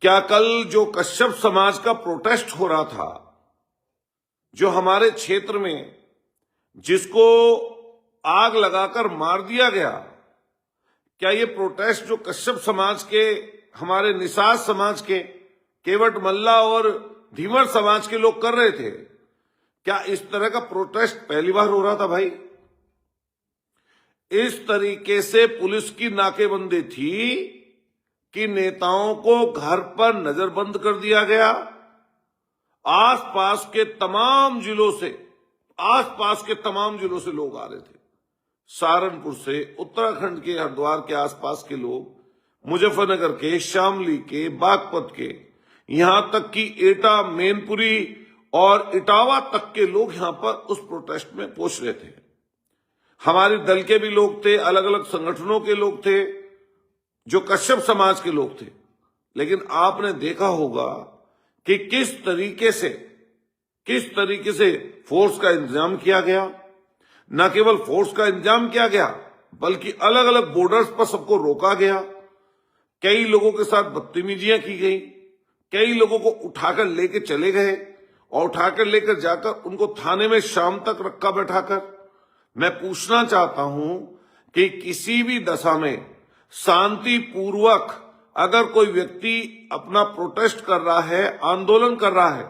क्या कल जो कश्यप समाज का प्रोटेस्ट हो रहा था, जो हमारे क्षेत्र में जिसको आग लगाकर मार दिया गया, क्या ये प्रोटेस्ट जो कश्यप समाज के, हमारे निषाद समाज के, केवट मल्ला और धीवर समाज के लोग कर रहे थे, क्या इस तरह का प्रोटेस्ट पहली बार हो रहा था भाई? इस तरीके से पुलिस की नाकेबंदी थी कि नेताओं को घर पर नजरबंद कर दिया गया। आसपास के तमाम जिलों से लोग आ रहे थे, सहारनपुर से, उत्तराखंड के हरिद्वार के आसपास के लोग, मुजफ्फरनगर के, शामली के, बागपत के, यहां तक कि एटा, मैनपुरी और इटावा तक के लोग यहां पर उस प्रोटेस्ट में पहुंच रहे थे। हमारे दल के भी लोग थे, अलग अलग संगठनों के लोग थे, जो कश्यप समाज के लोग थे। लेकिन आपने देखा होगा कि किस तरीके से फोर्स का इंतजाम किया गया। न केवल फोर्स का इंतजाम किया गया, बल्कि अलग अलग बॉर्डर्स पर सबको रोका गया। कई लोगों के साथ बदतमीजियां की गई, कई लोगों को उठाकर लेके चले गए और उठाकर लेकर जाकर उनको थाने में शाम तक रखा बैठाकर। मैं पूछना चाहता हूं कि किसी भी दशा में शांतिपूर्वक अगर कोई व्यक्ति अपना प्रोटेस्ट कर रहा है, आंदोलन कर रहा है,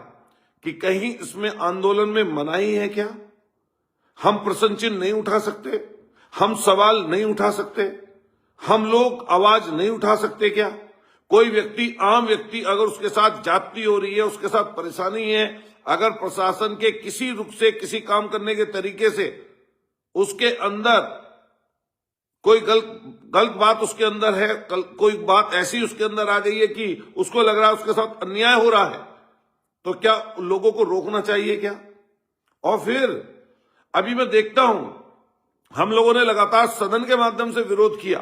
कि कहीं इसमें आंदोलन में मनाही है क्या? हम प्रश्न चिन्ह नहीं उठा सकते? हम सवाल नहीं उठा सकते? हम लोग आवाज नहीं उठा सकते क्या? कोई व्यक्ति, आम व्यक्ति, अगर उसके साथ जाति हो रही है, उसके साथ परेशानी है, अगर प्रशासन के किसी रुख से, किसी काम करने के तरीके से उसके अंदर कोई गलत बात उसके अंदर है, कोई बात ऐसी उसके अंदर आ गई है कि उसको लग रहा है उसके साथ अन्याय हो रहा है, तो क्या लोगों को रोकना चाहिए क्या? और फिर अभी मैं देखता हूं, हम लोगों ने लगातार सदन के माध्यम से विरोध किया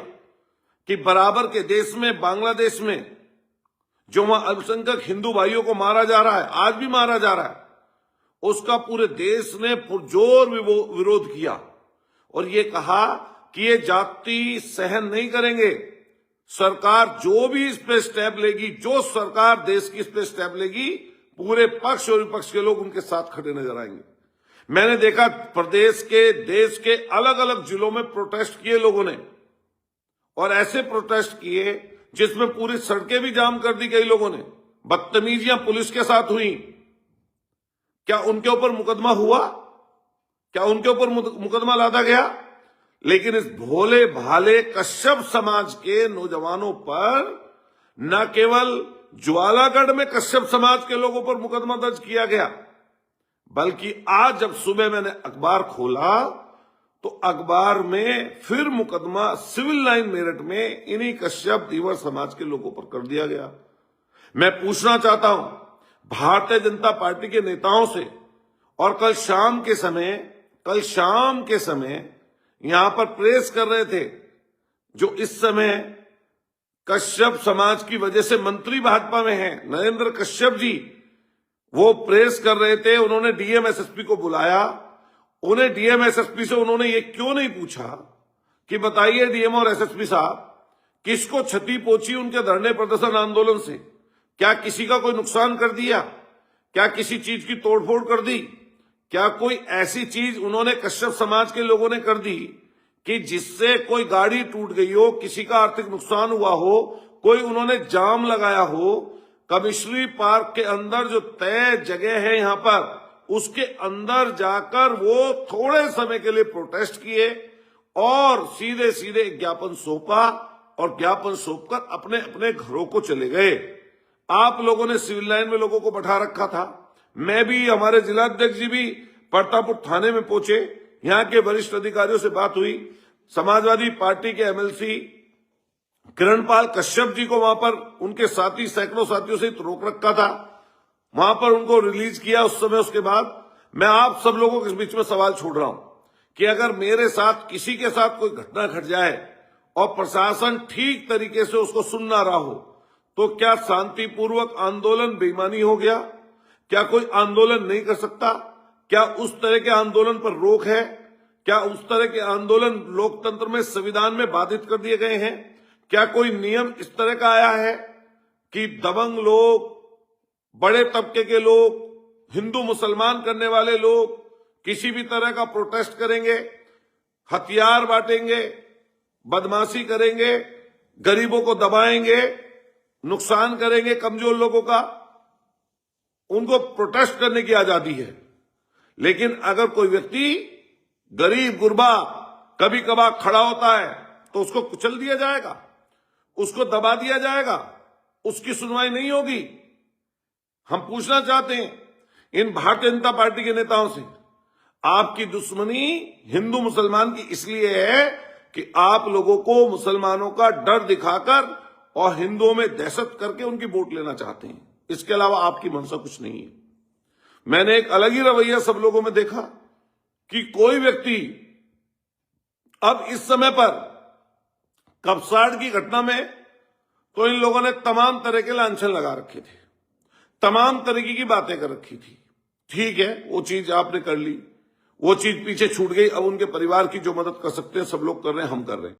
कि बराबर के देश में, बांग्लादेश में, जो वहां अल्पसंख्यक हिंदू भाइयों को मारा जा रहा है, आज भी मारा जा रहा है, उसका पूरे देश ने पुरजोर विरोध किया और ये कहा कि ये जाति सहन नहीं करेंगे। सरकार जो भी इस पे स्टेप लेगी, जो सरकार देश की इस पे स्टेप लेगी, पूरे पक्ष और विपक्ष के लोग उनके साथ खड़े नजर आएंगे। मैंने देखा प्रदेश के, देश के अलग अलग जिलों में प्रोटेस्ट किए लोगों ने, और ऐसे प्रोटेस्ट किए जिसमें पूरी सड़कें भी जाम कर दी कई लोगों ने। बदतमीजियां पुलिस के साथ हुई। क्या उनके ऊपर मुकदमा हुआ? क्या उनके ऊपर मुकदमा लादा गया? लेकिन इस भोले भाले कश्यप समाज के नौजवानों पर न केवल ज्वालागढ़ में कश्यप समाज के लोगों पर मुकदमा दर्ज किया गया, बल्कि आज जब सुबह मैंने अखबार खोला तो अखबार में फिर मुकदमा सिविल लाइन मेरठ में इन्हीं कश्यप धीवर समाज के लोगों पर कर दिया गया। मैं पूछना चाहता हूं भारतीय जनता पार्टी के नेताओं से, और कल शाम के समय यहां पर प्रेस कर रहे थे, जो इस समय कश्यप समाज की वजह से मंत्री भाजपा में हैं, नरेंद्र कश्यप जी, वो प्रेस कर रहे थे। उन्होंने डीएम एसएसपी को बुलाया। उन्हें डीएम एसएसपी से उन्होंने ये क्यों नहीं पूछा कि बताइए डीएम और एसएसपी साहब, किसको क्षति पहुंची उनके धरने प्रदर्शन आंदोलन से? क्या किसी का कोई नुकसान कर दिया? क्या किसी चीज की तोड़फोड़ कर दी? क्या कोई ऐसी चीज उन्होंने, कश्यप समाज के लोगों ने कर दी कि जिससे कोई गाड़ी टूट गई हो, किसी का आर्थिक नुकसान हुआ हो, कोई उन्होंने जाम लगाया हो? कमिश्नरी पार्क के अंदर जो तय जगह है यहां पर, उसके अंदर जाकर वो थोड़े समय के लिए प्रोटेस्ट किए और सीधे सीधे ज्ञापन सौंपा और ज्ञापन सौंपकर अपने अपने घरों को चले गए। आप लोगों ने सिविल लाइन में लोगों को बैठा रखा था। मैं भी, हमारे जिलाध्यक्ष जी भी प्रतापपुर थाने में पहुंचे, यहां के वरिष्ठ अधिकारियों से बात हुई। समाजवादी पार्टी के एमएलसी किरणपाल कश्यप जी को वहां पर उनके साथी, सैकड़ों साथियों से रोक रखा था, वहां पर उनको रिलीज किया उस समय। उसके बाद मैं आप सब लोगों के बीच में सवाल छोड़ रहा हूं कि अगर मेरे साथ, किसी के साथ कोई घटना घट जाए और प्रशासन ठीक तरीके से उसको सुन ना रहा हो, तो क्या शांतिपूर्वक आंदोलन बेईमानी हो गया? क्या कोई आंदोलन नहीं कर सकता? क्या उस तरह के आंदोलन पर रोक है? क्या उस तरह के आंदोलन लोकतंत्र में, संविधान में बाधित कर दिए गए हैं? क्या कोई नियम इस तरह का आया है कि दबंग लोग, बड़े तबके के लोग, हिंदू मुसलमान करने वाले लोग किसी भी तरह का प्रोटेस्ट करेंगे, हथियार बांटेंगे, बदमाशी करेंगे, गरीबों को दबाएंगे, नुकसान करेंगे कमजोर लोगों का, उनको प्रोटेस्ट करने की आजादी है। लेकिन अगर कोई व्यक्ति गरीब गुरबा कभी कभार खड़ा होता है तो उसको कुचल दिया जाएगा, उसको दबा दिया जाएगा, उसकी सुनवाई नहीं होगी। हम पूछना चाहते हैं इन भारतीय जनता पार्टी के नेताओं से, आपकी दुश्मनी हिंदू मुसलमान की इसलिए है कि आप लोगों को मुसलमानों का डर दिखाकर और हिंदुओं में दहशत करके उनकी वोट लेना चाहते हैं। इसके अलावा आपकी मंशा कुछ नहीं है। मैंने एक अलग ही रवैया सब लोगों में देखा कि कोई व्यक्ति अब इस समय पर कपसाड़ की घटना में तो इन लोगों ने तमाम तरह के लांछन लगा रखे थे, तमाम तरीके की बातें कर रखी थी। ठीक है, वो चीज आपने कर ली, वो चीज पीछे छूट गई। अब उनके परिवार की जो मदद कर सकते हैं सब लोग कर रहे हैं, हम कर रहे हैं।